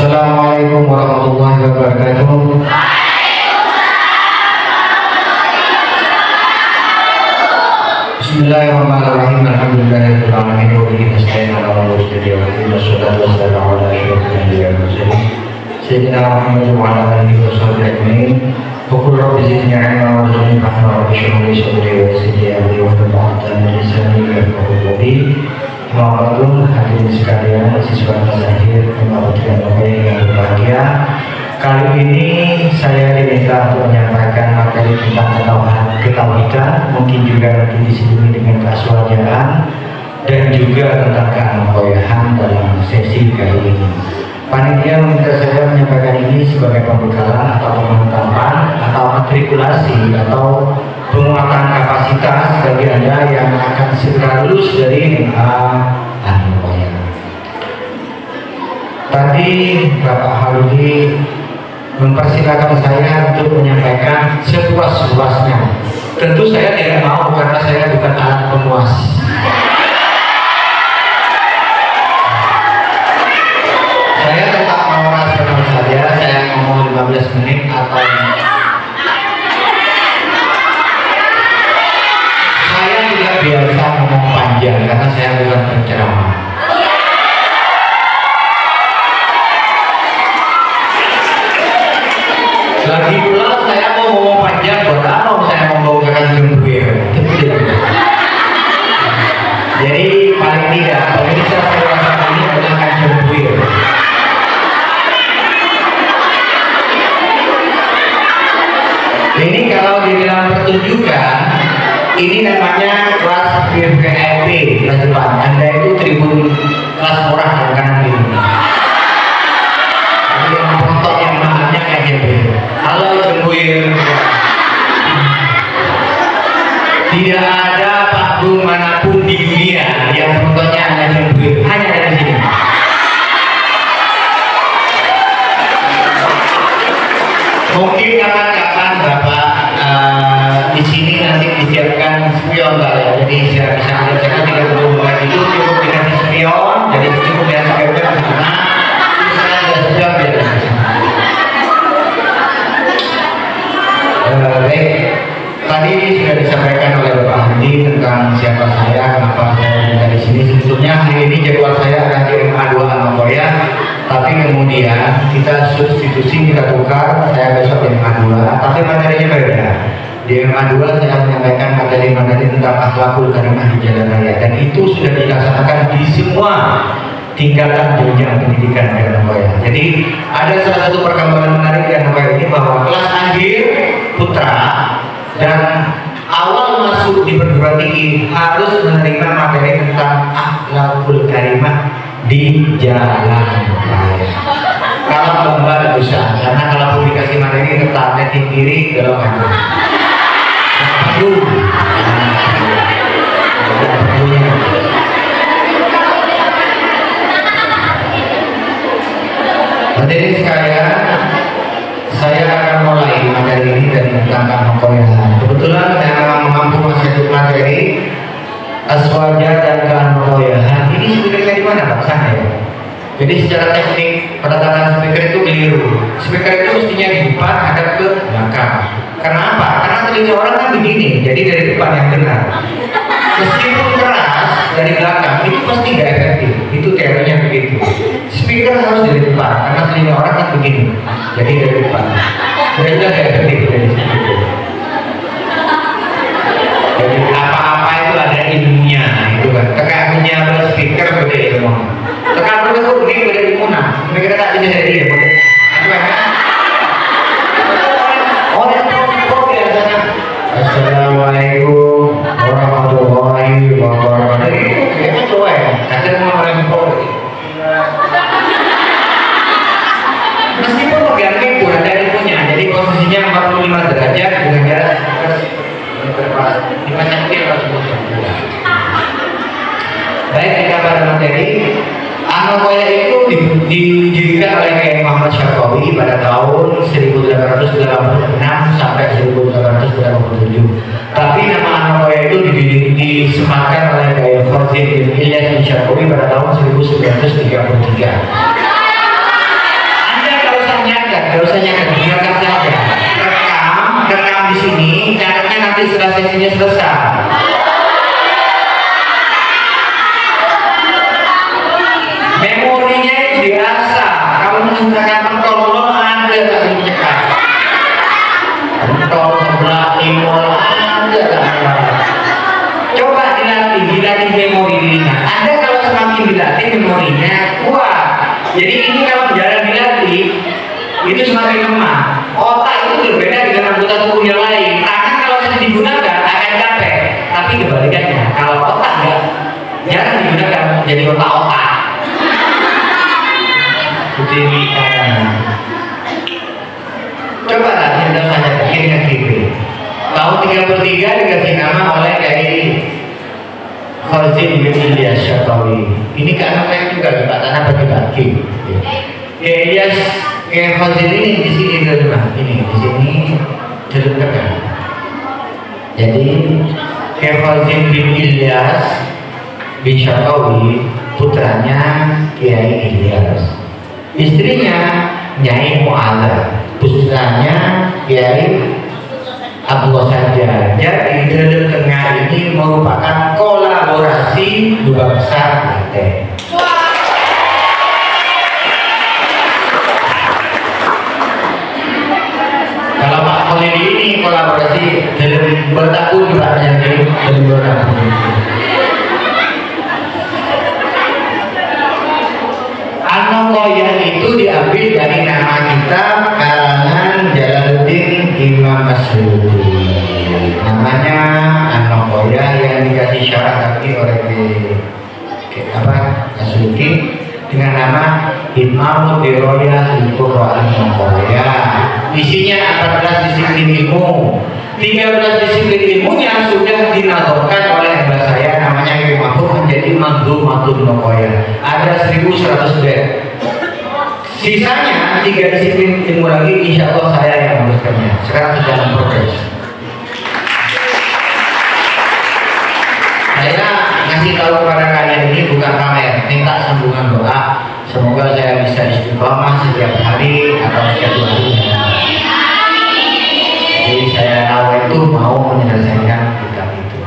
Assalamualaikum warahmatullahi wabarakatuh. Bismillahirrahmanirrahim. Alhamdulillahirabbil alamin wa bihi nasta'in ala umuri dunya wa din. Wassalatu wassalamu ala asyrofil anbiya'i wal mursalin sayyidina Muhammadin wa ala alihi wa sahbihi ajmain. Qul rabbi zidni 'ilman warzuqni fahma rabbi shrah li sadri wa yassir li amri wahlul 'uqdatam min lisani yafqahu qawli. Assalamualaikum hadirin sekalian, siswa kelas akhir Kementerian Agama yang berbahagia. Kali ini saya diminta untuk menyampaikan materi tentang ketauhidan, mungkin juga nanti disebut dengan keaswajahan dan juga tentang keanokoyahan dalam sesi kali ini. Panitia meminta saya menyampaikan ini sebagai pembekalan atau pemantapan atau matrikulasi atau penguatan kapasitas bagi Anda yang akan segera lulus dari MA Anokoya. Tadi Bapak Haludi mempersilakan saya untuk menyampaikan sepuas-puasnya. Tentu saya tidak mau karena saya bukan alat pemuas. Saya tetap mau rasional saja, saya ngomong 15 menit atau saya tidak biasa ngomong panjang karena saya bukan penceramah. Lagi pula saya mau ngomong panjang, buat apa saya membawakan jembuir? Jadi paling tidak, kalau bisa saya rasakan ini adalah jembuir. Ini kalau dibilang pertunjukan, ini namanya kelas VIP, kelas depan. Anda itu tribun kelas murah dan kanan ini. Jadi yang penonton yang mahalnya kayak gitu. Halo jembuir. Tidak ada panggung manapun di dunia yang penontonnya hanya jembuir, hanya ada di sini. Mungkin kapan-kapan Bapak di sini nanti disiapkan spion Pak ya. Jadi saya bisa mengerjakan 30 menit itu cukup dikasih spion, jadi cukup ya spion ke sana. Terus saya ada spion biar. Baik, tadi sudah disampaikan oleh Bapak Hadi tentang siapa saya, kenapa saya berada di sini. Sebetulnya hari ini jadwal saya ada di MA 2 Anokoya. Tapi kemudian kita substitusi, kita tukar, saya besok di MA 2, tapi materinya berbeda. Di MA 2 saya menyampaikan materi-materi tentang akhlakul karimah di jalan raya, dan itu sudah dilaksanakan di semua tingkatan jenjang pendidikan di Anokoya. Jadi ada salah satu perkembangan menarik di Anokoya ini bahwa kelas akhir putra dan awal masuk di perguruan tinggi harus menerima materi tentang akhlakul karimah di jalan raya. Kalau mbak bisa, karena kalau publikasi materi tetap neting kiri belok kanan. Aduh. Hadirin sekalian, saya akan mulai materi ini dari tentang keanokoyahan. Kebetulan saya memang mampu masuk materi aswaja dan keanokoyahan. Ini sebenarnya di mana Pak? Sana ya. Jadi secara teknik penetapan speaker itu keliru. Speaker itu mestinya di depan hadap ke belakang. Kenapa? Karena telinga orang kan begini. Jadi dari depan yang benar. Meskipun keras dari belakang itu pasti nggak efektif. Itu teorinya begitu. Speaker harus dari depan karena telinga orang kan begini. Jadi dari depan. Jadi nggak efektif dari situ. Jadi apa-apa itu ada ilmunya, itu kan. Tekannya pada speaker beda ilmu. Tekan pada ini beda ilmu nah. Mereka tak bisa jadi ya. Orang biasanya. Assalamualaikum warahmatullahi wabarakatuh. Itu coba ya. Kadang mau orang Polri. Meskipun berganti pun ada ilmunya. Jadi posisinya 45 derajat dengan jarak baik, kita pada materi. Anokoya itu didirikan oleh Kiai Muhammad Syafi'i pada tahun 1886 sampai 1887. Tapi nama Anokoya itu disematkan oleh Kiai Fadzil bin Ilyas bin Syafi'i pada tahun 1933. nggak usah nyatet, dengarkan saja. Rekam di sini, catatnya nanti setelah sesinya selesai. Memorinya itu biasa. Kalau menggunakan pentol ada tak dicekak. Pentol sebelah timur ada tak. Coba dilatih memori dirinya. Anda kalau semakin dilatih memorinya kuat. Jadi ini kalau berjalan dilatih itu semakin lemah. Otak itu berbeda dengan anggota tubuh yang lain. Tangan kalau sedang digunakan akan capek. Tapi kebalikannya, kalau otak jarang digunakan jadi otak-otak. Coba lah kita saja pikirkan gitu. Tahun 33 dikasih nama oleh Kiai Khazin bin Ilyas Syatawi. Ini karena saya juga Pak Tanah bagi-bagi. Kiai Khazin ini di sini rumah ini di sini terdekat. Jadi Kiai Khazin bin Ilyas bin Syatawi putranya Kiai Ilyas. Istrinya Nyai Mu'ala, putranya Kiai Abdullah Saja. Jadi dalam tengah ini merupakan kolaborasi dua besar Aceh. Kalau Pak Khalid ini kolaborasi dalam bertakun juga jadi dalam bertakun. An-Noqoyah itu diambil dari nama kitab karangan Jalaluddin Imam Asy'ari. Namanya An-Noqoyah yang dikasih syarah tadi oleh Asy'ari dengan nama Imam Diroyah Al-Qur'an An-Noqoyah. Isinya 14 disiplin ilmu. 13 disiplin ilmunya sudah dinadorkan oleh mbak saya namanya Kiai Mahfud menjadi Manzumatul Noqoyah. Ada 1100 bait. Sisanya 3 disiplin ilmu lagi insya Allah saya yang menuliskannya. Sekarang sedang progres. Saya ngasih tahu kepada kalian ini bukan pamer, minta sambungan doa. Semoga saya bisa istiqomah setiap hari atau setiap 2 hari. Jadi saya tahu itu mau menyelesaikan kitab itu.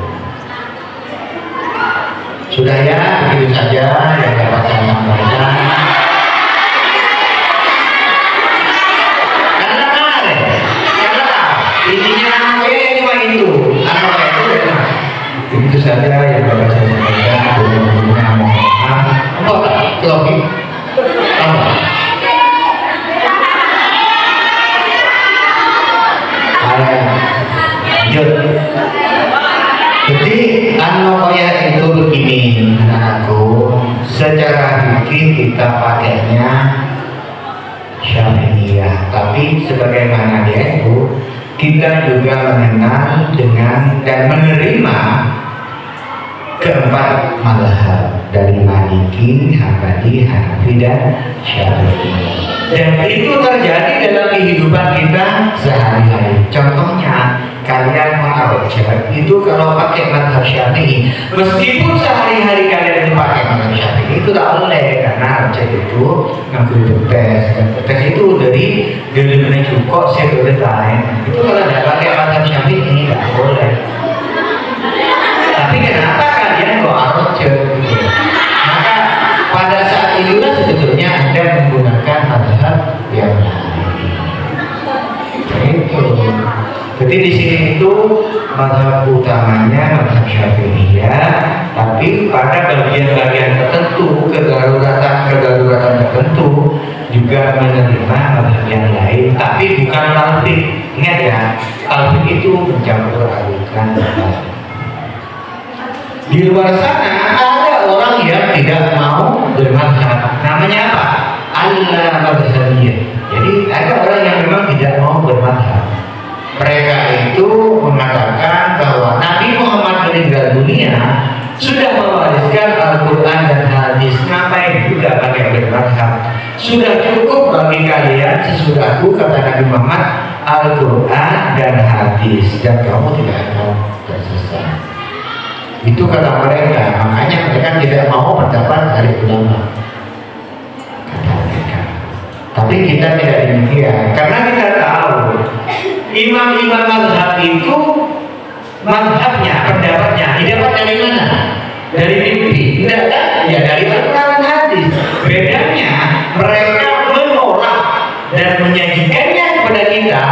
Sudah ya, begitu saja yang dapat saya sampaikan. Karena kemarin, karena intinya anak ini mah itu, anak itu ya. Begitu saja yang dapat saya sampaikan. Sebelumnya mohon maaf. Apa? Logik. Apa? Jadi An-Noqoyah itu begini anakku, secara fikih kita pakainya Syafi'iyah, tapi sebagaimana dia itu kita juga mengenal dengan dan menerima keempat mazhab dari Maliki, Hambali, Hanafi dan Syafi'i. Dan itu terjadi dalam kehidupan kita sehari-hari. Contohnya kalian mengarojat itu kalau pakai mazhab Syafi'i, meskipun sehari-hari kalian itu pakai mazhab Syafi'i itu tak boleh, karena arojat itu ngambil tes, dan tes itu dari menuju saya boleh lain. Itu kalau tidak pakai mazhab Syafi'i tak boleh. Tapi kenapa kalian kok arojat? Maka pada saat itulah sebetulnya Anda menggunakan mazhab yang lain. Itu. Jadi di sini itu mazhab utamanya mazhab Syafi'iyah, tapi pada bagian-bagian tertentu, kedaruratan tertentu juga menerima mazhab yang lain, tapi bukan talfik. Ingat ya, talfik itu mencampur adukan. Di luar sana ada orang yang tidak mau bermadhab. Namanya apa? Al-Madhabiyah. Jadi ada orang yang memang tidak mau bermadhab. Mereka itu mengatakan bahwa Nabi Muhammad meninggal dunia sudah mewariskan Al-Quran dan hadis. Ngapain juga pakai bermadhab? Sudah cukup bagi kalian sesudahku, kata Nabi Muhammad, Al-Quran dan hadis, dan kamu tidak akan tersesat. Itu kata mereka, makanya mereka tidak mau pendapat dari ulama, kata mereka. Tapi kita tidak demikian, karena kita tahu imam-imam mazhab itu mazhabnya, pendapatnya didapat dari mana? Dari mimpi, tidak kan? Ya dari Al-Quran dan hadis. Bedanya mereka menolak dan menyajikannya kepada kita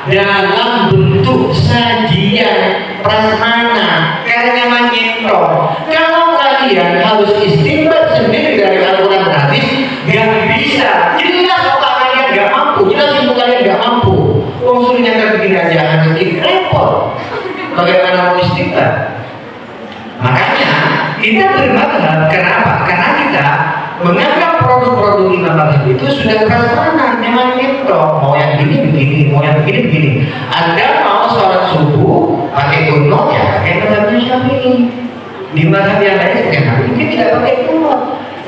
dalam bentuk sajian prasmanan, karena menyentong. Kalau kalian harus istinbat sendiri dari Al-Quran dan hadis, gak bisa. Jelas otak kalian gak mampu, jelas ibu kalian gak mampu. Suruhnya kan begini aja, jadi repot. Bagaimana mau istinbat? Makanya kita bermadhab. Kenapa? Karena kita menganggap produk-produk imam mazhab itu sudah prasmanan, memang nyetok. Mau yang ini begini, mau yang begini begini. Anda mau sholat subuh pakai kunut, ya pakai mazhabnya Syafi'i. Di mazhab yang lain pakai Maliki tidak pakai kunut.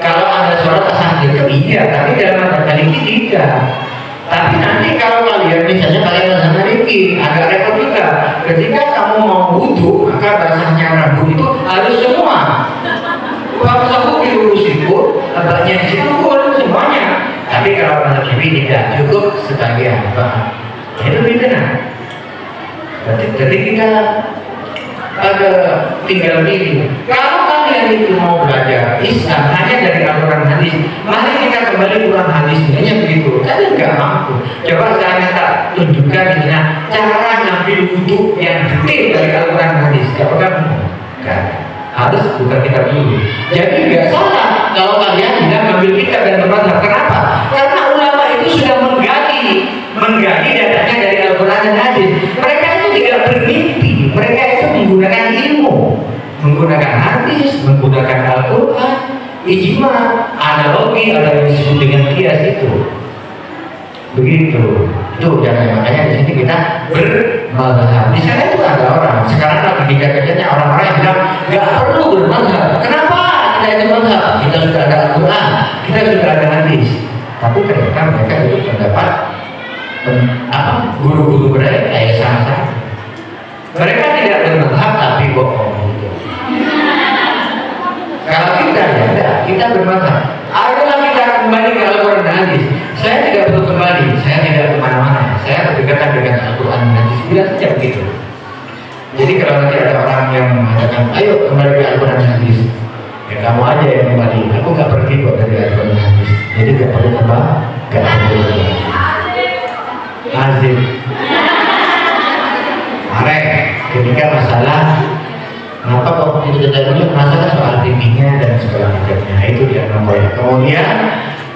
Kalau Anda sholat asal itu iya, tapi dalam mazhab Maliki tidak. Tapi nanti kalau kalian misalnya pakai mazhab Maliki, agak repot juga. Ketika kamu mau wudhu, maka basahnya rambut itu harus semua. Kalau sabu diurus itu, abahnya di situ pun semuanya. Tapi kalau mazhab Syafi'i tidak, cukup sebagian. Itu beda. Jadi kita ada tinggal pilih. Kalau kalian itu mau belajar Islam hanya dari Al-Quran hadis, mari kita kembali Quran hadis, hanya begitu. Kalian nggak mampu. Coba saya minta tunjukkan misalnya cara ngambil wudhu yang detail dari Al-Quran hadis. Nggak harus buka kitab dulu. Jadi nggak salah kalau kalian tidak ngambil kitab dan bermadzhab. Kenapa? Karena ulama itu sudah menggali datanya dari Al-Quran dan hadis. Mereka itu tidak bermimpi. Mereka itu menggunakan ilmu, menggunakan hadis, menggunakan Al-Quran, ijma, analogi, ada yang disebut dengan kias itu. Begitu. Itu jangan, makanya di sini kita bermadzhab. Di sana itu ada orang. Sekarang lagi dikatakannya orang-orang yang bilang nggak perlu bermadzhab. Kenapa? Kita itu mazhab. Kita sudah ada Al-Quran, kita sudah ada hadis. Tapi ternyata mereka itu pendapat guru-guru mereka kayak sama-sama. Mereka tidak bermadzhab tapi bohong. Kalau kita ya enggak, kita bermadzhab. Ayolah kita kembali ke Al-Quran dan hadis. Saya tidak perlu kembali, saya tidak kemana-mana. Saya berdekatan dengan Al-Quran dan hadis. Bila saja begitu. Jadi kalau nanti ada orang yang mengatakan, ayo kembali ke Al-Quran dan hadis, ya kamu aja yang kembali. Aku nggak pergi kok dari Al-Quran dan hadis. Jadi nggak perlu kembali, nggak perlu kembali. Azim. Marek, ketika masalah kenapa kok itu terjadi, masalah soal tingginya dan segala macamnya itu dia namanya. Kemudian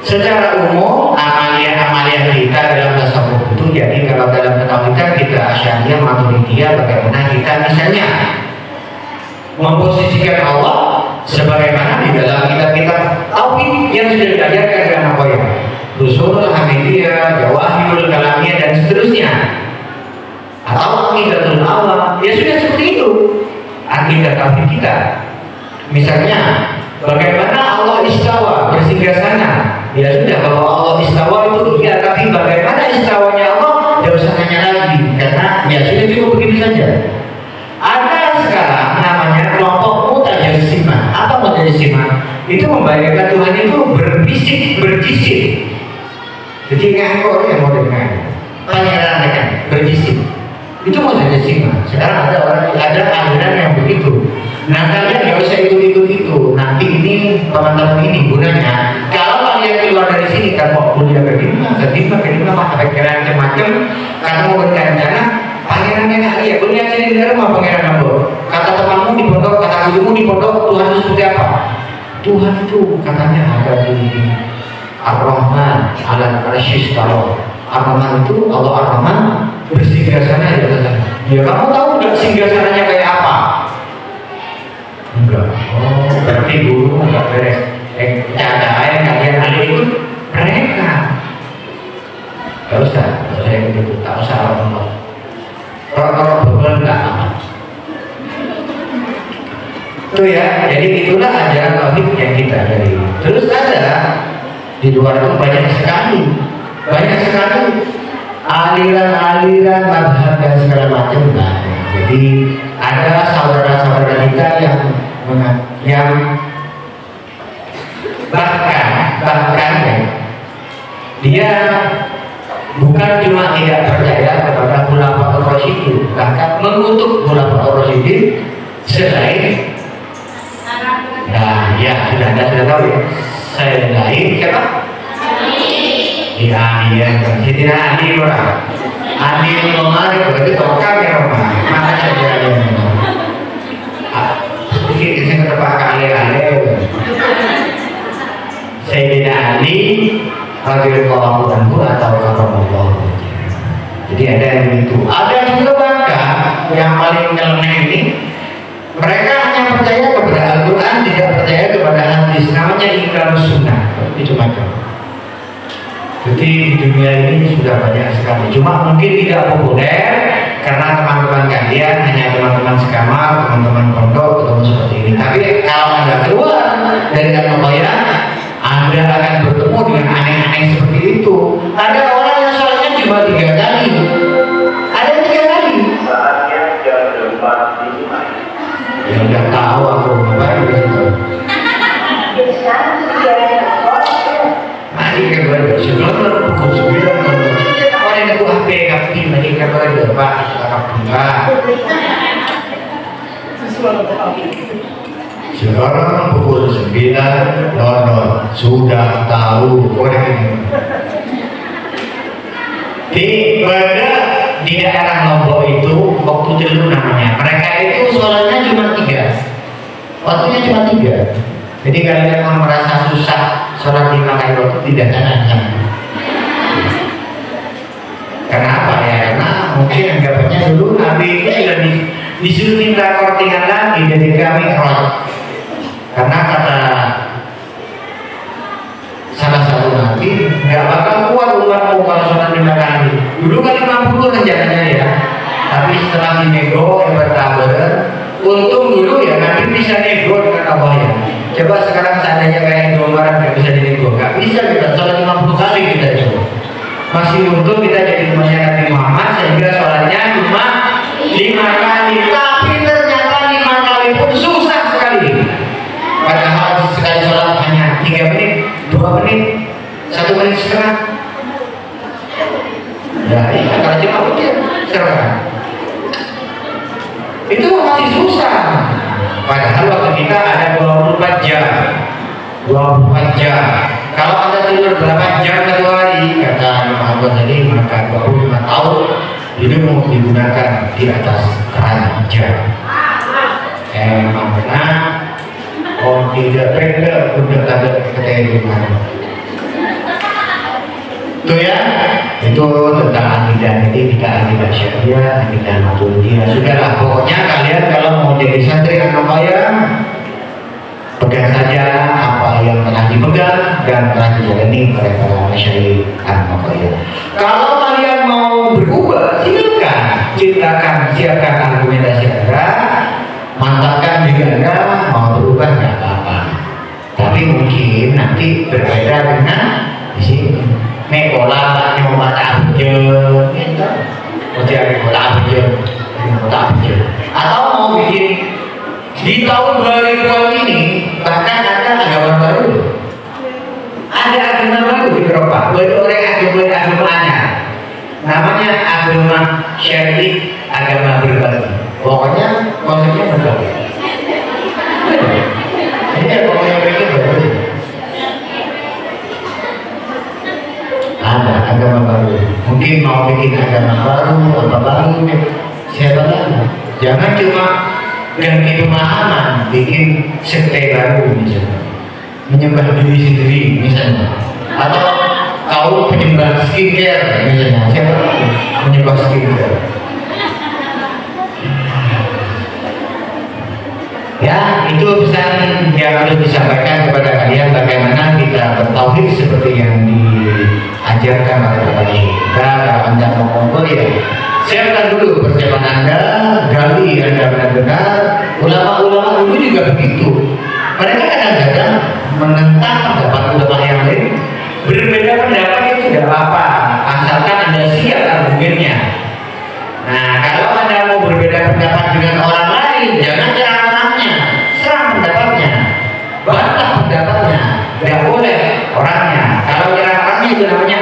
secara umum amalia kita dalam tasawuf itu, jadi kalau dalam tasawuf kita Asy'ariyah, Maturidiyah, bagaimana kita misalnya memposisikan Allah sebagaimana di dalam kitab-kitab tauhid yang sudah diajarkan dalam Nawawi, Ushulul Hamidiyah, Jawahirul Kalamiyah dan seterusnya. Atau aqidatul awam, ya sudah seperti itu akidah tauhid kita. Misalnya bagaimana Allah istawa bersinggah sana, ya sudah bahwa Allah istawa itu iya, tapi bagaimana istawanya Allah tidak usah nanya lagi, karena ya sudah cukup begitu saja. Ada sekarang namanya kelompok Mutajassimah. Apa Mutajassimah? Itu membayangkan Tuhan itu berbisik, berjisik. Jadi ngangkor yang mau dengar, pangeran kan berjisik. Itu Mutajassimah. Sekarang ada aliran yang begitu. Nah kalian nggak usah ikut-ikut itu. Nanti ini teman-teman ini gunanya. Kalau kalian keluar dari sini, kan mau kuliah kedima, sampai kira macam-macam. Karena mau berencana, pangeran yang hari ya kuliah jadi di rumah pangeran kamu. Kata temanmu di pondok, kata gurumu di pondok, Tuhan itu seperti apa? Tuhan itu katanya ada di Ar-Rahman, Al-Arsyis kalau Ar-Rahman itu Allah Ar-Rahman bersinggah sana ya kata. Ya kamu tahu nggak singgah sananya kayak apa? Enggak. Oh, berarti guru nggak beres. Cara kalian ada ikut mereka. Gak usah ikut, tak usah orang-orang. Orang-orang berbel nggak apa. Itu ya. Jadi itulah ajaran tauhid yang kita dari. Terus ada di luar itu banyak sekali aliran mazhab dan segala macam banyak. Jadi ada saudara-saudara kita yang bahkan ya Dia bukan cuma tidak percaya kepada Khulafaur Rasyidin, bahkan mengutuk Khulafaur Rasyidin selain ya sudah tahu ya, selain siapa? Ya, Sayyidina Ali orang. Ali Umar berarti tokang ya Umar. Mana saja dia. Ini saya ketebak kali-kali. Sayyidina Ali radhiyallahu anhu atau karamallahu. Jadi ada yang itu. Ada juga bahkan yang paling nyeleneh ini, mereka hanya percaya kepada Al-Quran, tidak percaya kepada hadis. Namanya Iqrarus Sunnah. Itu macam. Jadi di dunia ini sudah banyak sekali. Cuma mungkin tidak populer karena teman-teman kalian hanya teman-teman sekamar, teman-teman pondok, teman seperti ini. Tapi kalau Anda keluar dari Al-Quran, Anda akan bertemu dengan aneh-aneh seperti itu. Ada orang yang sholatnya cuma 3 kali. Ada 3 kali. Saatnya jam 4 ya udah tahu aku ngapain begitu. Mari kabar sebelum pukul 9 orang yang aku HP kaki mari kabar Pak kakak bunga. Sekarang pukul 9.00 sudah tahu orang ini. Di daerah Lombok itu waktu dulu namanya, mereka itu sholatnya cuma 3, waktunya cuma 3. Jadi kalian mau merasa susah sholat 5 kali waktu tidak kan? Kenapa ya? Karena mungkin anggapannya dulu Nabi ini sudah disuruh minta kortingan lagi dari kami roh. Karena kata salah satu Nabi, nggak bakal kuat umatmu kalau sholat 5 kali. Dulu kan 50 rencananya ya, tapi setelah dinego yang bertabar, untung dulu ya Nabi bisa nego dengan Allah ya. Coba sekarang seandainya kayak Indomaret nggak bisa dinego, nggak bisa kita sholat 50 kali kita coba. Masih untung kita jadi temannya Nabi Muhammad sehingga sholatnya cuma 5 kali. Tapi ternyata 5 kali pun susah sekali. Padahal sekali sholat hanya 3 menit, 2 menit, 1 menit setengah. Ya, kalau cuma mikir, serba. Itu masih susah. Padahal waktu kita ada 24 jam. 24 jam. Kalau Anda tidur berapa jam satu hari, kata Muhammad tadi, maka 25 tahun itu mau digunakan di atas ranjang. Emang benar. Oh tidak beda, udah ada ketegangan. Itu ya, itu tentang akidah ini, tidak akidah syariah, akidah Maturidiyah. Sudahlah, pokoknya kalian kalau mau jadi santri An-Naqayyah, pegang saja apa yang telah dipegang dan telah dijalani oleh para masyayikh An-Naqayyah. Kalau kalian mau berubah, silakan ciptakan, siapkan argumentasi Anda, mantapkan diri Anda, mau berubah nggak apa-apa. Tapi mungkin nanti berbeda dengan di sini. Nek pola nyoba tak aja, ujian pola aja, atau mau bikin di tahun 2000 ini bahkan ada agama baru, ada agama baru di Eropa, baru orang agamanya, namanya agama syar'i, agama berbagi. Pokoknya konsepnya berbagi. Ini pokoknya mereka baru. Ada agama baru, mungkin mau bikin agama baru, apa baru, siapa tahu. Jangan cuma ganti pemahaman, bikin sekte baru misalnya, menyembah diri sendiri misalnya, atau kau penyembah skincare misalnya, siapa tahu menyembah skincare. Ya, itu pesan yang harus disampaikan kepada kalian, bagaimana kita bertauhid seperti yang diajarkan oleh para kita. Kalau Anda mau ngobrol ya, siapkan dulu persiapan Anda, gali Anda benar-benar. Ulama-ulama dulu juga begitu. Mereka kadang-kadang menentang pendapat ulama yang lain. Berbeda pendapat itu tidak apa-apa, asalkan Anda siap argumennya. Nah, kalau Anda mau berbeda pendapat dengan orang lain, jangan nyerang orangnya, serang pendapatnya, bantah pendapatnya, tidak boleh orangnya. Kalau nyerang orangnya itu namanya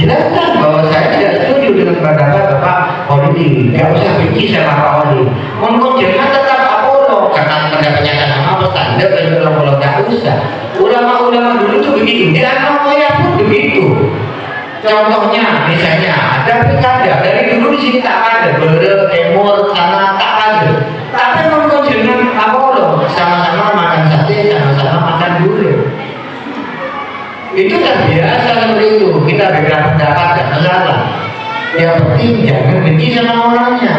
jelaskan bahwa saya tidak setuju dengan pendapat Bapak Holidi. Gak usah benci sama Pak Holidi. Monggo jangan tetap Apollo karena pendapatnya kan apa standar dan Apollo gak usah. Ulama-ulama dulu tuh begitu. Di Anomoya pun begitu. Contohnya misalnya ada pilkada dari dulu di sini tak ada, Bere, Timur, sana tak ada. Tapi monggo jangan Apollo sama-sama makan sate, sama-sama makan gulai. Itu terbiasa seperti itu. Kita beda pendapat dan masalah. Yang penting jangan benci sama orangnya.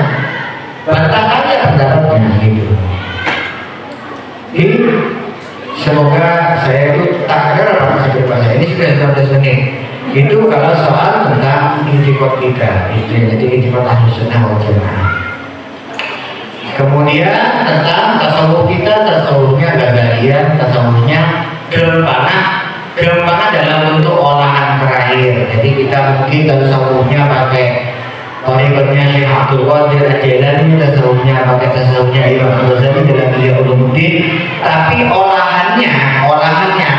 Bantah aja pendapatnya gitu. Jadi semoga saya itu tak ada apa sakit bahasa ini sudah 15 menit. Itu kalau soal tentang intikot kita, itu jadi intikot ahli sunnah wal jamaah. Kemudian tentang tasawuf kita, tasawufnya Ghazalian, tasawufnya Gempana dalam bentuk olahan terakhir. Jadi kita mungkin tasawufnya pakai torikotnya Syekh Abdul Qadir Al-Jailani, tasawufnya pakai tasawufnya Imam Ghazali dalam Ihya Ulumuddin. Tapi olahannya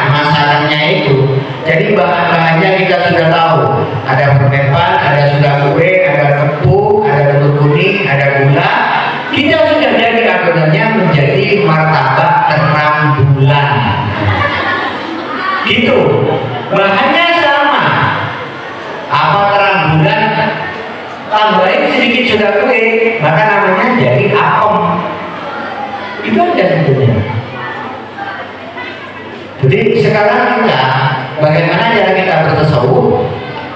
masalahnya itu. Jadi bahan-bahannya kita sudah tahu. Ada permen, ada sudah kue, ada tepung, ada telur kuning, ada gula. Kita sudah jadi adonannya menjadi martabak 6 bulan. Gitu, bahannya sama. Apa terang bulan, tambahin sedikit sudah kue, maka namanya jadi apem. Itu aja sebetulnya. Jadi sekarang kita, bagaimana cara kita bertasawuf?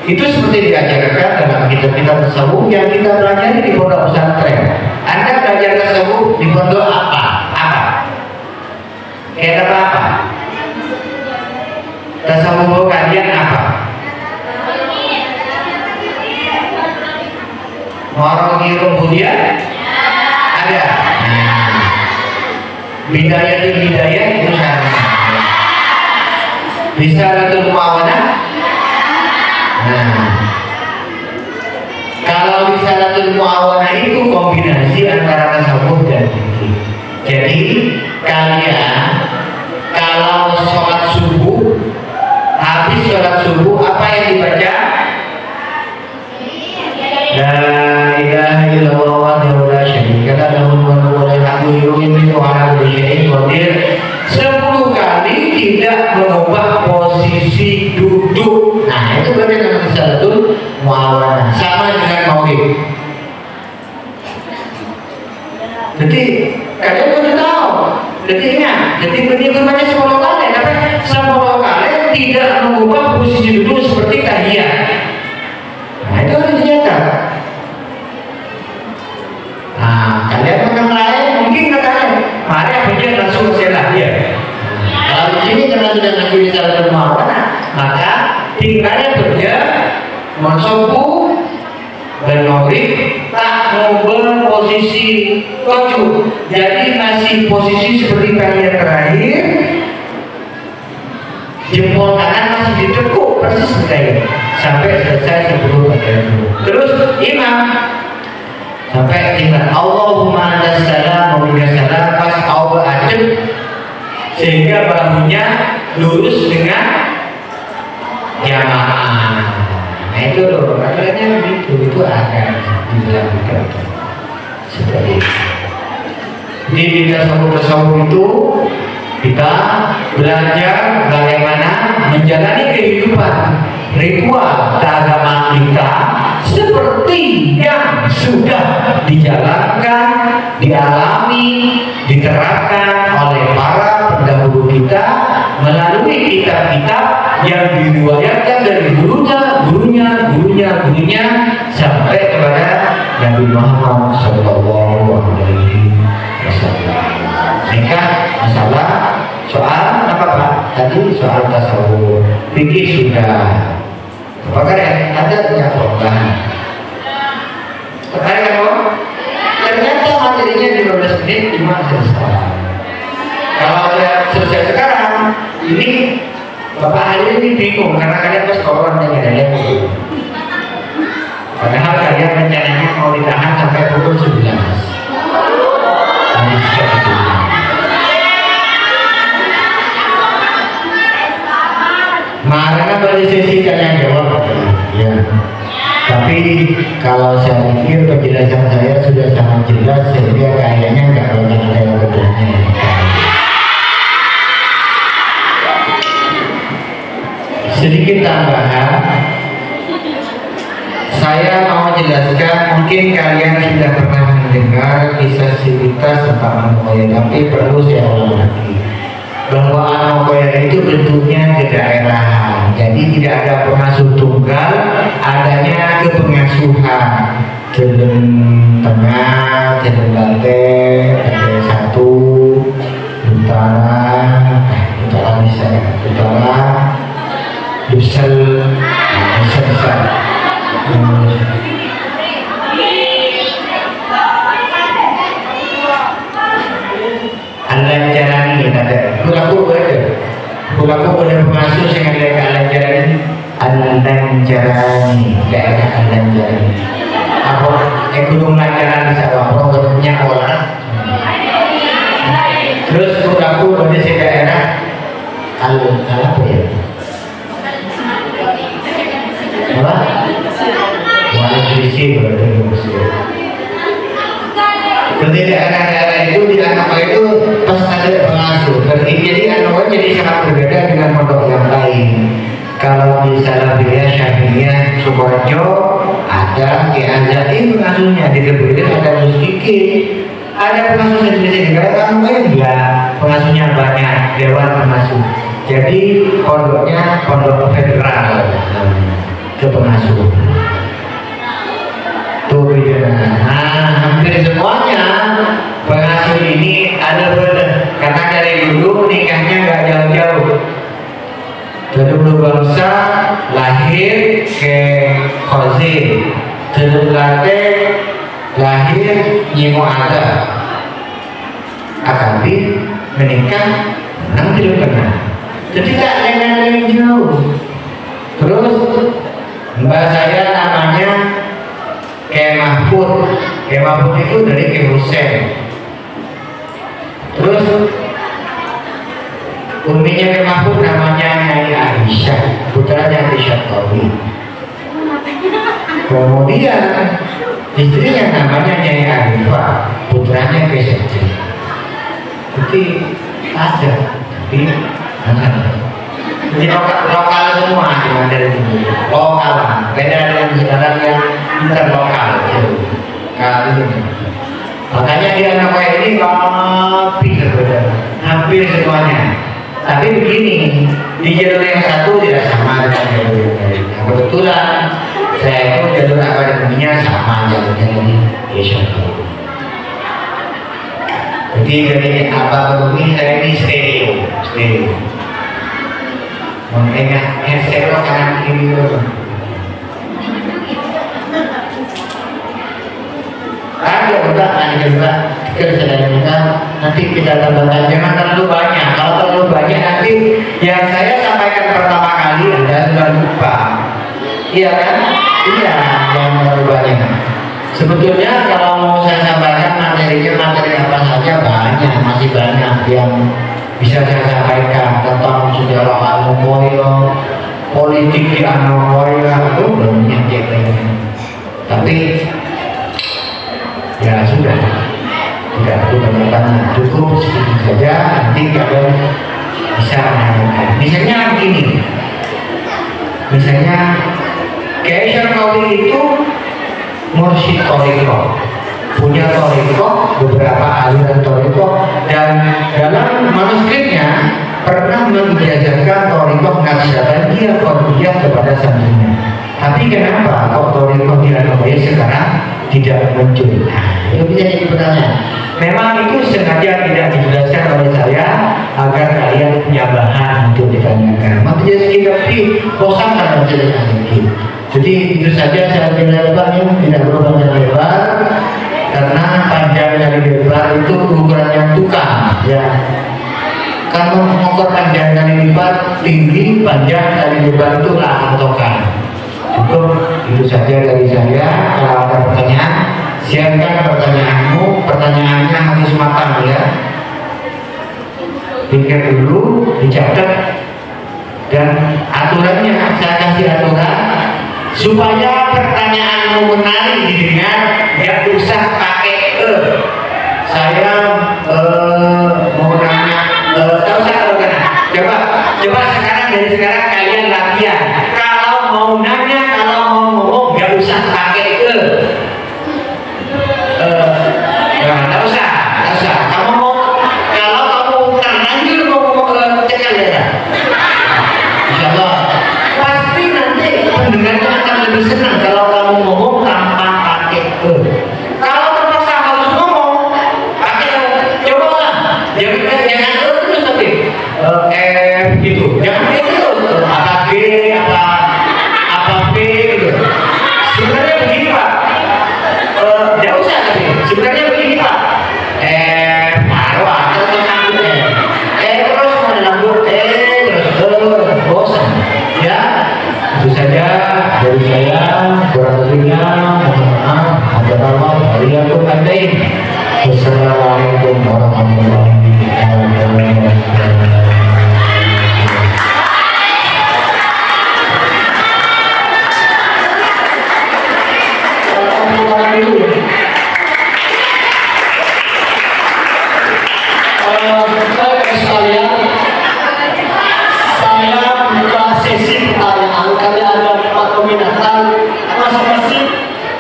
Itu seperti diajarkan dalam kitab-kitab tasawuf yang kita pelajari di pondok pesantren. Anda belajar tasawuf di pondok apa? Kayak apa? Tasawuf kalian apa? Morong Rumbudiyah? Ada. Bidayah itu sama. Risalatul Mu'awanah? Kalau Risalatul Mu'awanah itu kombinasi antara tasawuf dan fikih. Jadi kalian kalau sholat subuh, habis sholat subuh apa yang dibaca? La ilaha illallah wahdahu la syarika lahu lahul hamdu wa ala kulli syai'in qadir. 10 kali tidak mengubah posisi duduk. Nah, itu berarti namanya Risalatul Mu'awanah. Sama dengan maulid. Jadi kalian sudah tahu. Jadi ingat, jadi berbaca 10 kali, tapi 10 kali tidak mengubah posisi duduk seperti tahiyat. Nah, itu harus dijaga. Nah, kalian orang lain mungkin katanya, mari punya langsung selah dia. Kalau di sini karena sudah ngaji Risalatul Mu'awanah, maka tinggalnya kerja mensubuh dan maghrib tak mengubah posisi tujuh. Jadi masih posisi seperti kalian terakhir, jempol kanan masih ditekuk persis seperti sampai selesai sebelum bagian dulu. Terus imam sampai tinggal Allahumma anta salam wa minka salam, pas Allah adem sehingga bahunya lurus dengan jamaah. Nah itu loh, katanya begitu, itu akan dilakukan seperti itu. Di tasawuf itu kita belajar bagaimana menjalani kehidupan ritual keagamaan kita seperti yang sudah dijalankan, dialami, diterapkan oleh para pendahulu kita melalui kitab-kitab yang diriwayatkan dari gurunya sampai kepada Nabi Muhammad SAW. Nikah masalah soal apa Pak? Tadi soal tasawuf, fikih sudah. Apakah ada punya perubahan? Tertarik kan Pak? Ternyata materinya 15 menit cuma selesai. Kalau saya selesai sekarang, ini Bapak hari ini bingung karena kalian pas sekolah yang ada dulu. Padahal kalian rencananya mau ditahan sampai pukul 19. Mana pada sesi tanya jawab? Ya. Tapi kalau saya pikir penjelasan saya sudah sangat jelas sehingga kayaknya nggak banyak ada yang bertanya. Sedikit tambahan, saya mau jelaskan, mungkin kalian sudah pernah mendengar kisah cerita tentang Anokoya, tapi perlu saya ulang lagi bahwa Anokoya itu bentuknya kedaerahan, jadi tidak ada pengasuh tunggal, adanya kepengasuhan Delem Tengah, Delem Banten, ada satu utara bisa utara Yusel, Yusel. Alan Jarani ada. Kulaku boleh masuk dengan daerah Alan Jarani. Alan Jarani, daerah Alan Jarani. Apa? Gunung Lancaran di Sawah, punya orang. Terus kulaku boleh di daerah apa ya? Apa? Wali Krisi berarti Mesir. Jadi daerah-daerah itu di Anokoya itu pas ada pengasuh. Jadi Anokoya jadi sangat berbeda dengan pondok yang lain. Kalau di Salabiyah, Syafi'iyah, Sukorejo ada Ki Azati pengasuhnya, di Kebuiran ada Musiki, ada pengasuh sendiri-sendiri. Kalau Anokoya enggak, pengasuhnya banyak, dewan pengasuh. Jadi pondoknya pondok federal ke pengasuh. Tuh hampir semuanya pengasuh ini ada benar, karena dari dulu nikahnya nggak jauh-jauh. Kedua bangsa lahir ke Khozin, Telulate lahir Nyimu Ada, Akabi menikah menang tidak pernah. Jadi tak lain jauh. Terus mbak saya namanya Kiai Mahfud. Kiai Mahfud itu dari Kiai Husain. Terus uminya Kiai Mahfud namanya Nyai Aisyah, putranya Aisyah Qawi. Kemudian istrinya namanya Nyai Arifah, putranya Kiai Sekti. Jadi ada, tapi jadi lokal semua di Mandiri ini, lokal, beda dengan sekarang yang interlokal gitu. Kali ini, makanya di Anokoya ini hampir semuanya. Tapi begini, di jalur yang satu tidak sama dengan jalur yang lain. Kebetulan saya itu jalur akademinya sama jalurnya ini, Jadi dari akademi saya ini stereo. Mengingat headset kanan kiri dulu. Ada juga kita nanti kita tambahkan, jangan terlalu banyak. Kalau terlalu banyak nanti yang saya sampaikan pertama kali Anda sudah lupa. Iya kan? Iya, jangan terlalu banyak. Sebetulnya kalau mau saya sampaikan materi apa saja banyak, masih banyak yang bisa saya sampaikan tentang sejarah Anokoya, politik di Anokoya, itu banyak ceritanya. Tapi ya sudah, tidak perlu banyak, cukup sedikit saja. Nanti kalian bisa menanyakan. Misalnya begini, misalnya Kiai Syarqawi itu mursyid thariqah, punya thariqah, beberapa aliran thariqah, dan dalam manuskripnya pernah mengijazahkan thariqah Naqsyabandiyah Qadiriyah kepada santrinya. Tapi kenapa kok thariqah di Anokoya sekarang tidak muncul? Nah, itu bisa jadi pertanyaan. Memang itu sengaja tidak dijelaskan oleh saya agar kalian punya bahan untuk ditanyakan. Makanya kita bosan kalau cerita lagi. Jadi itu saja saya kira lebarnya, tidak perlu panjang lebar, karena panjang dan lebar itu ukurannya tukang, ya. Kalau mengukur panjang dan lebar, tinggi, panjang dan lebar itu lah patokan. Cukup itu saja dari saya. Kalau ada pertanyaan, siapkan pertanyaanmu. Pertanyaannya harus matang ya. Pikir dulu, dicatat, dan aturannya saya kasih aturan. Supaya pertanyaanmu menarik didengar, nggak usah pakai saya mau nanya, tahu saya tahu kan? Coba sekarang dari sekarang kalian latihan. Kalau mau nanya, kalau mau ngomong, nggak usah pakai nggak usah. Kamu mau, kalau kamu terlanjur mau ngomong tekan ya. Insya Allah pasti nanti pendengarnya akan lebih senang kalau kamu ngomong tanpa pakai Kalau terpaksa harus ngomong pakai cobalah, jangan terus tapi gitu, jangan itu apa G apa P gitu. Sebenarnya begini Pak, tidak usah tapi sebenarnya begini Pak, marwah terus sambung terus mau lambung terus bosan ya. Itu saja dari saya, kurang lebihnya mohon maaf. Wassalamualaikum warahmatullahi wabarakatuh.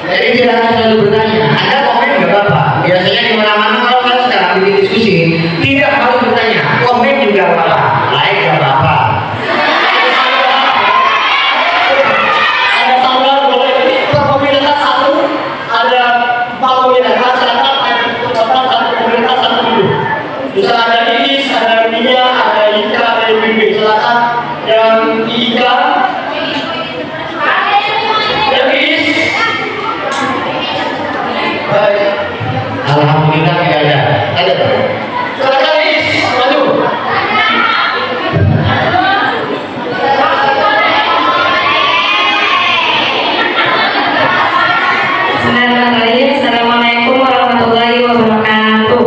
Jadi tidak harus selalu bertanya. Anda komen nggak apa-apa. Biasanya di mana-mana kalau saya sekarang bikin diskusi, tidak harus bertanya. Komen juga nggak apa-apa. Like nggak apa-apa. Ada tanggal boleh per komunitas satu, ada 4 komunitas, silakan satu komunitas satu dulu. Bisa ada Iis, ada Mia, ada Ika, ada Bibi. Silakan yang Ika. Alhamdulillah tidak ada. Ada. Silakan Is, maju. Bismillahirrahmanirrahim. Assalamualaikum warahmatullahi wabarakatuh.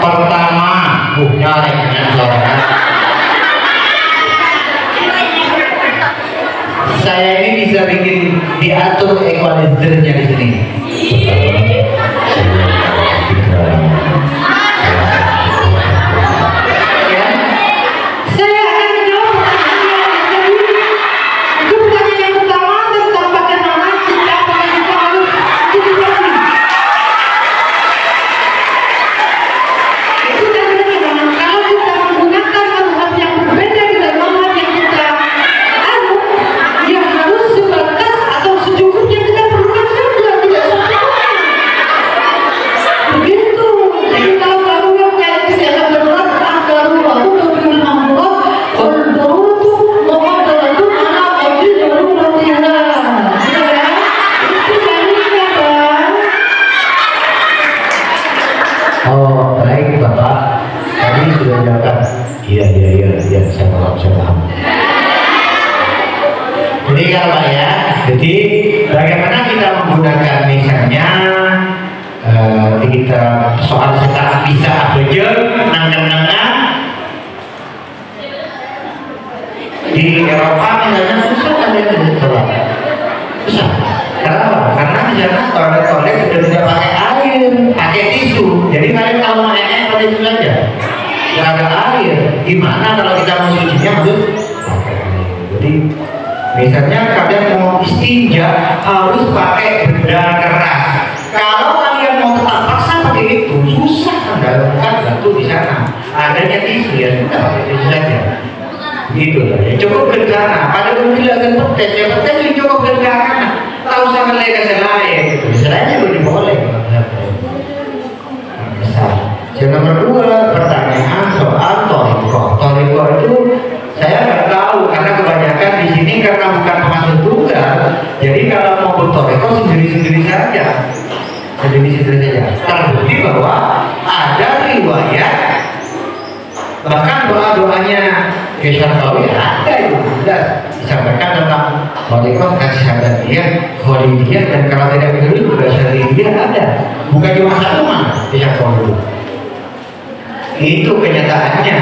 Pertama, nyarek kan. Saya ini bisa bikin diatur equalizernya di sini. Iya, saya paham. Jadi kalau ya, jadi bagaimana kita menggunakan misalnya kita soal setara bisa aja nang di Eropa misalnya susah ada yang ditolak, susah. Kenapa? Karena di sana toilet sudah tidak pakai air, pakai tisu. Jadi kalian kalau mau pakai tisu aja. Nggak ada air, gimana kalau kita mau sucinya harus pakai air. Jadi misalnya kalian mau istinja harus pakai benda keras. Kalau kalian mau tetap paksa pakai itu susah, kan batu di sana. Adanya tisu ya sudah pakai tisu saja. Gitu lah. Ya, cukup bencana. Pada menjelaskan petes, ya petes itu cukup bencana. Tahu sama lega selain gitu. Selainnya boleh boleh. Yang nomor 2, pertanyaan soal toriko. Toriko itu saya nggak tahu karena kebanyakan di sini karena bukan pemasuk tunggal. Jadi kalau mau bertoriko sendiri-sendiri saja, Terbukti bahwa ada riwayat bahkan doanya Syarqawi ada itu jelas disampaikan tentang toriko Naksabaniyah, Khalidiyah, dan kalau tidak betul juga Syarqiyah ada. Bukan cuma satu mana Syarqawi. Itu kenyataannya.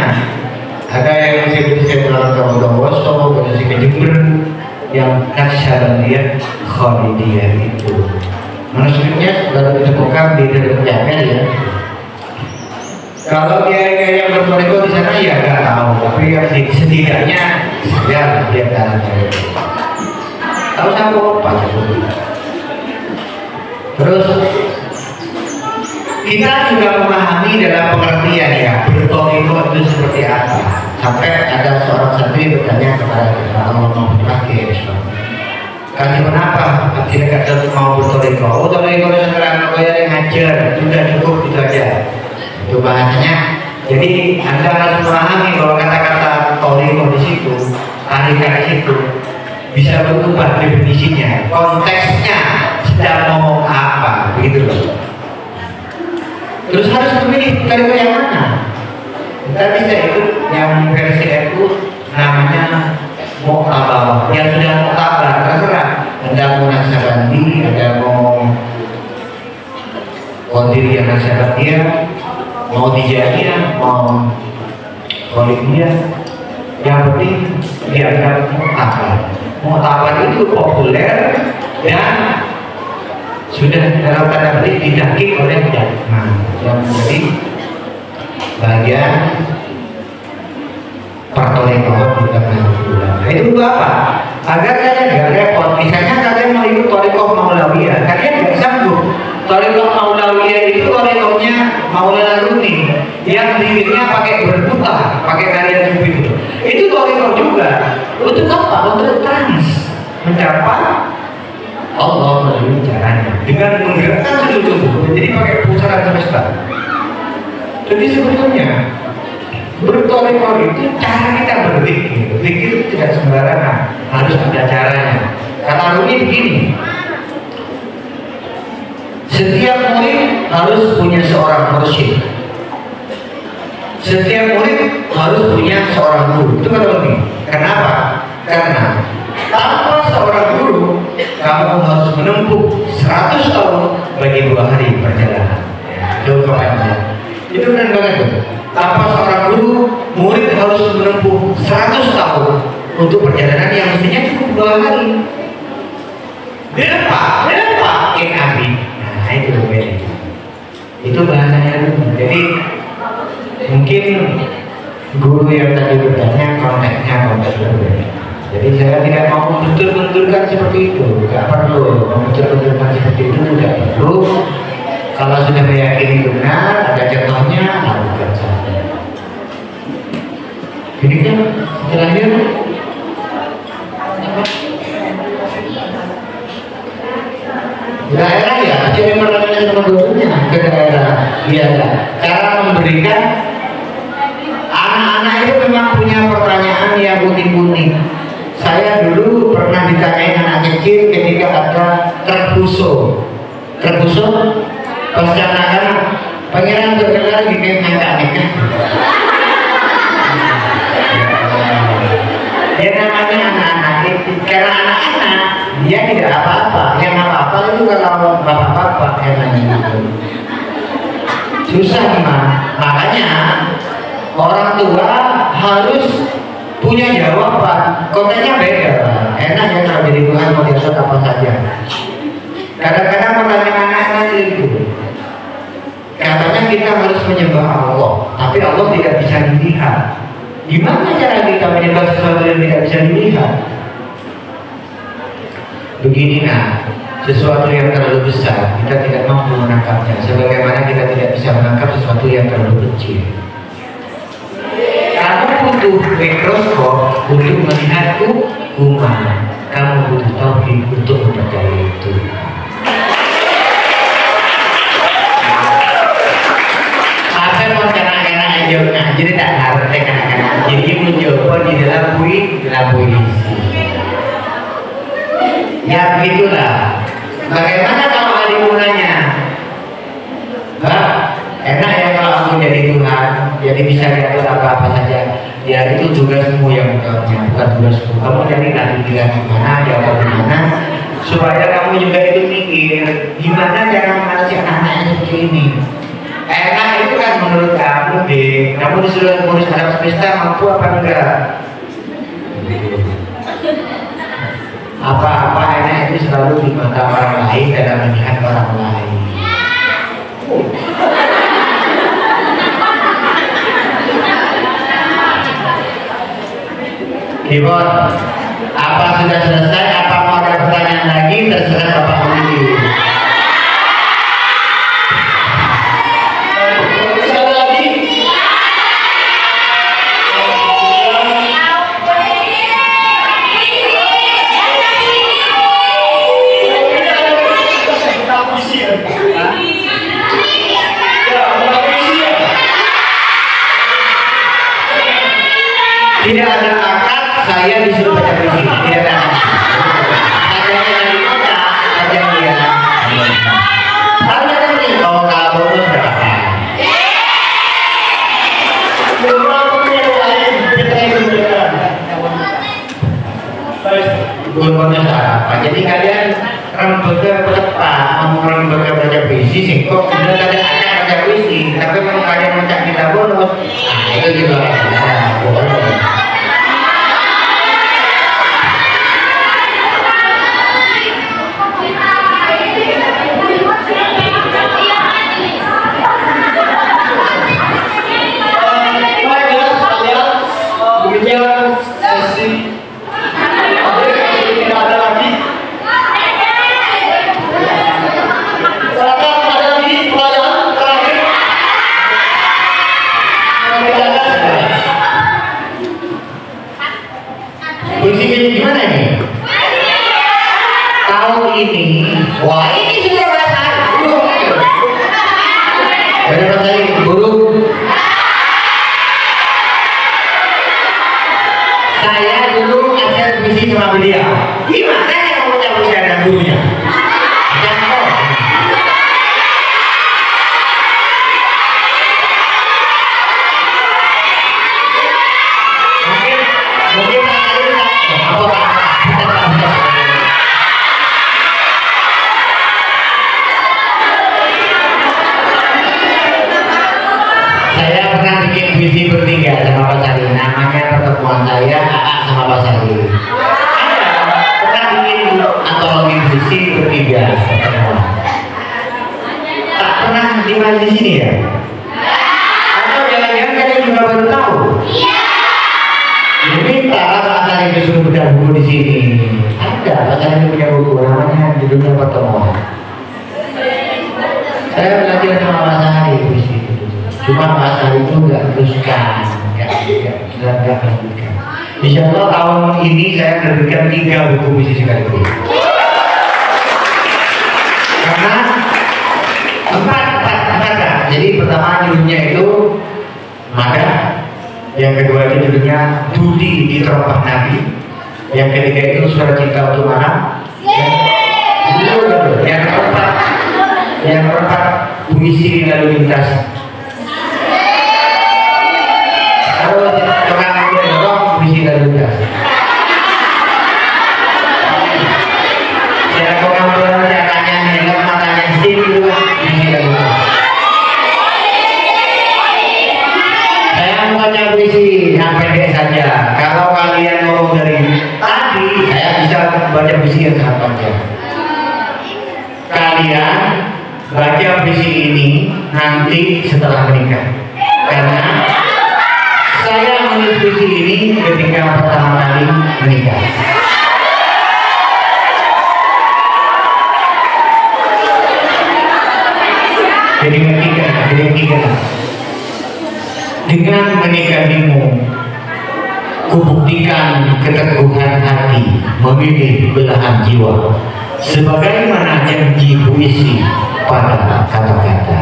Ada yang disebut dalam Kawadowoso, ada si Kejember, yang Naksabaniyah, Khalidiyah itu. Manuskripnya baru ditemukan di dalam Yamen ya. Kalau dia yang bertoriko di sana ya nggak tahu, tapi yang setidaknya saya lihat caranya. Tahu siapa apa? Terus kita juga memahami dalam pengertian ya bertoriko itu seperti apa. Sampai ada seorang santri bertanya kepada Allah Muhammad Kaki kenapa tidak ada mau bertoriko? Oh toriko sekarang yang ngajar sudah cukup itu aja. Itu bahasanya. Jadi Anda harus memahami bahwa kata-kata toriko di situ, tarikat di situ bisa berubah definisinya, konteksnya sedang ngomong apa, begitu loh. Terus harus memilih toriko yang mana. Kita bisa ikut yang versi itu namanya Mu'tabar, yang sudah Mu'tabar terserah. Anda mau Naksabandi, Anda mau Qadiriyah Naksabandiyah, mau Tijaniyah, mau Khalidiyah, yang penting dianggap Mu'tabar. Mu'tabar itu populer dan sudah dalam tanda petik didaki oleh jamaah yang menjadi bagian pertorikohan bukan ulama. Itu apa? Agar kalian nggak repot. Misalnya kalian mau ikut torikoh Maulawiyah, kalian nggak sanggup. Torikoh Maulawiyah itu torikohnya Maulana Rumi yang dirinya pakai berputar, pakai karya itu. Itu torikoh juga. Untuk apa? Untuk trans, mencapai Allah melalui caranya dengan menggerakkan seluruh tubuh. Jadi pakai pusaran semesta. Jadi sebetulnya bertoriko itu cara kita berpikir. Pikir tidak sembarangan, harus ada caranya. Kata Rumi begini, setiap murid harus punya seorang mursyid. Setiap murid harus punya seorang guru. Itu kata Rumi. Kenapa? Karena tanpa seorang guru kamu harus menempuh 100 tahun bagi 2 hari perjalanan. Itu kepanjang. Itu keren banget tuh. Tanpa seorang guru, murid harus menempuh 100 tahun untuk perjalanan yang mestinya cukup 2 hari. Kenapa? KAB. Nah itu beda. Itu bahasanya dulu. Jadi mungkin guru yang tadi bertanya konteksnya berbeda. Jadi saya tidak mau bentur-benturkan seperti itu. Tidak perlu membentur-benturkan seperti itu, tidak perlu. Kalau sudah meyakini benar, ada contohnya, lakukan saja. Ini kan terakhir daerah ya, jadi pertanyaan sama gurunya ke daerah. Iya, cara memberikan anak-anak itu memang punya pertanyaan yang unik-unik. Saya dulu pernah ditanyain anak kecil ketika ada terbuso, pas anak-anak pangeran bergelar di nikah. Dia namanya anak-anak itu, karena anak-anak dia tidak apa-apa, yang apa-apa itu kalau bapak-bapak yang nanya itu susah mah. Makanya orang tua harus punya jawaban. Kontennya beda. Enak ya kalau jadi Tuhan mau diatur apa saja. Kadang-kadang pertanyaan anak-anak itu katanya kita harus menyembah Allah, tapi Allah tidak bisa dilihat. Gimana cara kita menyembah sesuatu yang tidak bisa dilihat? Begini nah, sesuatu yang terlalu besar kita tidak mampu menangkapnya, sebagaimana kita tidak bisa menangkap sesuatu yang terlalu kecil. Kamu butuh mikroskop untuk melihat kuman, kamu butuh tauhid untuk mempercayai itu. Apa mau kena-kena aja, jadi tak harus kena-kena. Jadi mencoba di dalam puisi. Ya begitulah. Bagaimana kalau adikmu nanya, Mbak, enak ya kalau aku jadi Tuhan, jadi bisa diatur apa-apa saja. Ya itu tugasmu yang bukan tugasku. Kamu jadi nanti bilang gimana, jawab gimana, supaya kamu juga itu mikir gimana cara mengatasi anak-anak yang seperti ini. Enak itu kan menurut kamu deh. Kamu disuruh ngurus alam semesta, mampu apa enggak? Apa-apa enak itu selalu di mata orang lain dalam melihat orang lain. Kibon, apa sudah selesai? Apa mau ada pertanyaan lagi? Terserah Bapak Menteri. Sekali lagi. Tidak ada akad, saya disuruh baca puisi. Tidak ada akad. Adanya dari kota, ada dia. Ada nanti kalau kamu berapa? Gulmanya apa? Jadi kalian rembega tepat, mau rembega baca puisi, singkok, kemudian ada akad baca puisi. Tapi kalau kalian baca kita bonus, itu juga ada. Gimana nih? Tahun ini, wah ini sudah bahasa dari bahasa guru. Saya dulu ada puisi sama beliau. Gimana ya kamu punya puisi ada gurunya? Saya pernah bikin puisi bertiga sama Pak Sari. Namanya pertemuan saya Aa sama Pak Sari. Pernah bikin antologi puisi bertiga pertemuan. Tak pernah dibahas di sini ya? Atau jangan-jangan kalian juga baru tahu? Minta Pak Sari disuruh bedah buku di sini. Ada Pak Sari punya buku namanya judulnya Pertemuan. Saya belajar sama Pak Sari puisi. Cuma Pak Sari itu nggak teruskan, nggak lanjutkan. Insya Allah tahun ini saya menerbitkan 3 buku puisi sekaligus. Karena empat. Jadi pertama judulnya itu Mada, yang kedua itu judulnya Budi di Terompah Nabi, yang ketiga itu Suara Cinta Untuk Mana, yang keempat Puisi Lalu Lintas. Puisi Lalu Lintas. Saya ngobrol, saya tanya helm, matanya sih dulu. Puisi Lalu Lintas. Saya membaca puisi yang pendek saja. Kalau kalian mau dari tadi, saya bisa baca puisi yang sangat panjang. Kalian baca puisi ini nanti setelah menikah. Karena saya menulis puisi ini ketika pertama kali menikah. Jadi ketiga. Dengan menikahimu, kubuktikan keteguhan hati memilih belahan jiwa, sebagaimana janji puisi pada kata-kata.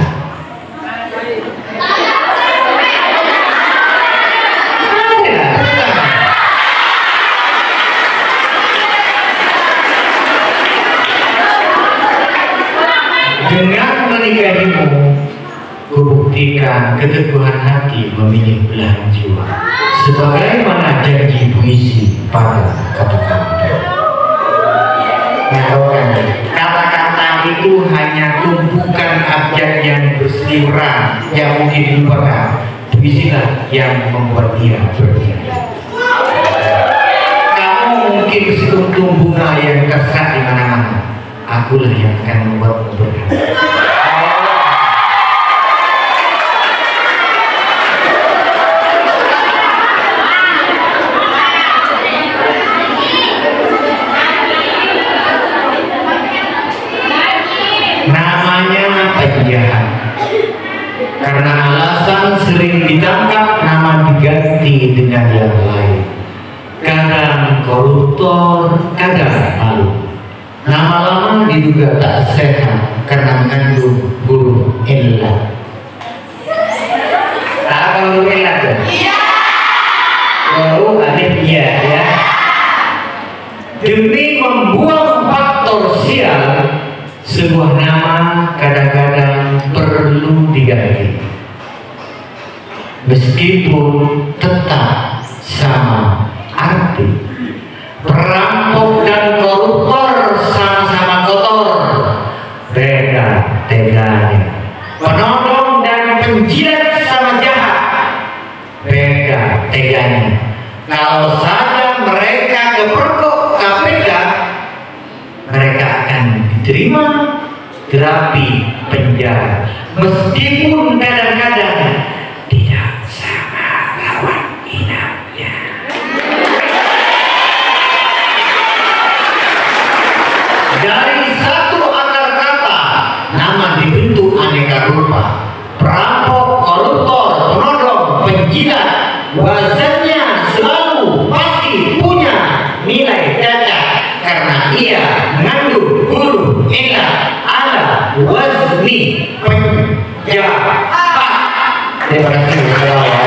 Dengan menikahimu, kubuktikan keteguhan hati memilih belahan jiwa, sebagaimana janji puisi pada kata-kata. Nah, kata-kata itu hanya tumpukan abjad yang berseliweran yang mungkin dilupakan. Puisilah yang membuat dia berdiri. Kamu mungkin sekuntum bunga yang terserak di mana-mana. Akulah yang akan membuatmu berdiri. Penjahat. Karena alasan sering ditangkap, nama diganti dengan yang lain. Kadang koruptor, kadang malu. Lama-lama diduga tak sehat karena mengandung burung elat. Tahu burung elat kan? Iya. Baru alif iya ya. Demi membuang faktor sial, sebuah nama kadang-kadang perlu diganti, meskipun tetap sama arti. Perampok dan koruptor sama-sama kotor, beda teganya. Penodong dan penjilat sama jahat, beda teganya. Kalau saja mereka kepergok KPK, mereka akan diterima terapi penjara, meskipun kadang-kadang tidak sama lawan inapnya. Dari satu akar kata, nama dibentuk aneka rupa. Perampok, koruptor, penodong, penjilat, wazannya selalu pasti punya nilai cacat karena ia mengandung huruf elat ala wazni penjahat. Terima kasih.